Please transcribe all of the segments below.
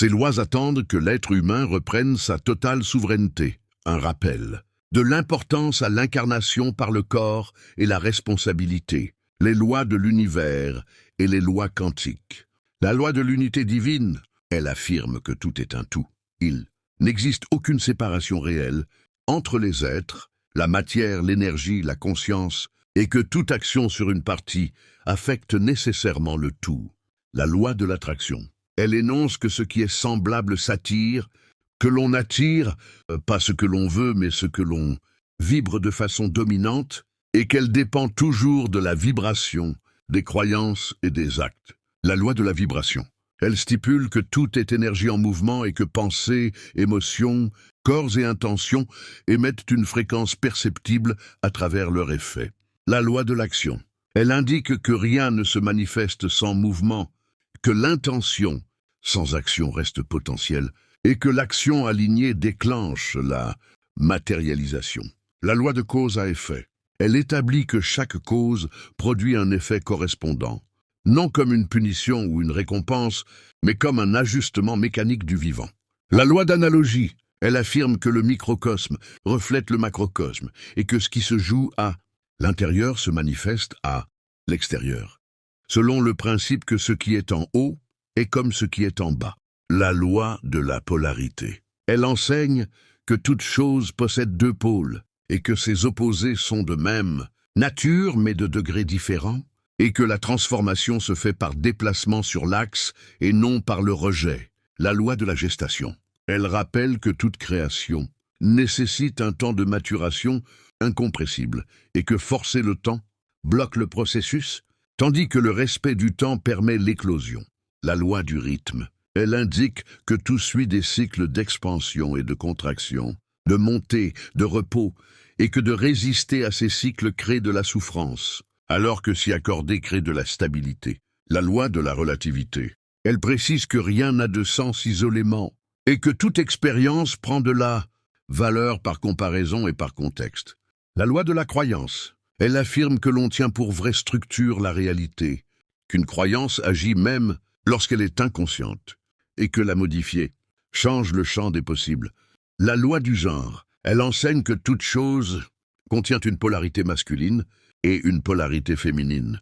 Ces lois attendent que l'être humain reprenne sa totale souveraineté, un rappel de l'importance à l'incarnation par le corps et la responsabilité, les lois de l'univers et les lois quantiques. La loi de l'unité divine, elle affirme que tout est un tout. Il n'existe aucune séparation réelle entre les êtres, la matière, l'énergie, la conscience, et que toute action sur une partie affecte nécessairement le tout. La loi de l'attraction. Elle énonce que ce qui est semblable s'attire, que l'on attire, pas ce que l'on veut, mais ce que l'on vibre de façon dominante, et qu'elle dépend toujours de la vibration, des croyances et des actes. La loi de la vibration. Elle stipule que tout est énergie en mouvement et que pensées, émotions, corps et intentions émettent une fréquence perceptible à travers leur effet. La loi de l'action. Elle indique que rien ne se manifeste sans mouvement, que l'intention sans action reste potentielle et que l'action alignée déclenche la matérialisation. La loi de cause à effet. Elle établit que chaque cause produit un effet correspondant, non comme une punition ou une récompense, mais comme un ajustement mécanique du vivant. La loi d'analogie. Elle affirme que le microcosme reflète le macrocosme et que ce qui se joue à l'intérieur se manifeste à l'extérieur, selon le principe que ce qui est en haut est comme ce qui est en bas. La loi de la polarité. Elle enseigne que toute chose possède deux pôles et que ses opposés sont de même nature mais de degrés différents et que la transformation se fait par déplacement sur l'axe et non par le rejet. La loi de la gestation. Elle rappelle que toute création nécessite un temps de maturation incompressible et que forcer le temps bloque le processus, tandis que le respect du temps permet l'éclosion. La loi du rythme. Elle indique que tout suit des cycles d'expansion et de contraction, de montée, de repos, et que de résister à ces cycles crée de la souffrance, alors que s'y accorder crée de la stabilité. La loi de la relativité. Elle précise que rien n'a de sens isolément, et que toute expérience prend de la valeur par comparaison et par contexte. La loi de la croyance. Elle affirme que l'on tient pour vraie structure la réalité, qu'une croyance agit même lorsqu'elle est inconsciente, et que la modifier change le champ des possibles. La loi du genre. Elle enseigne que toute chose contient une polarité masculine et une polarité féminine,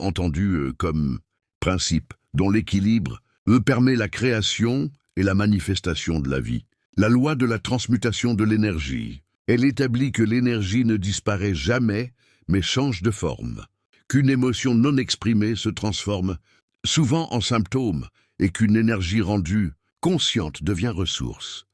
entendue comme principe, dont l'équilibre permet la création et la manifestation de la vie. La loi de la transmutation de l'énergie. Elle établit que l'énergie ne disparaît jamais, mais change de forme, qu'une émotion non exprimée se transforme souvent en symptôme et qu'une énergie rendue consciente devient ressource.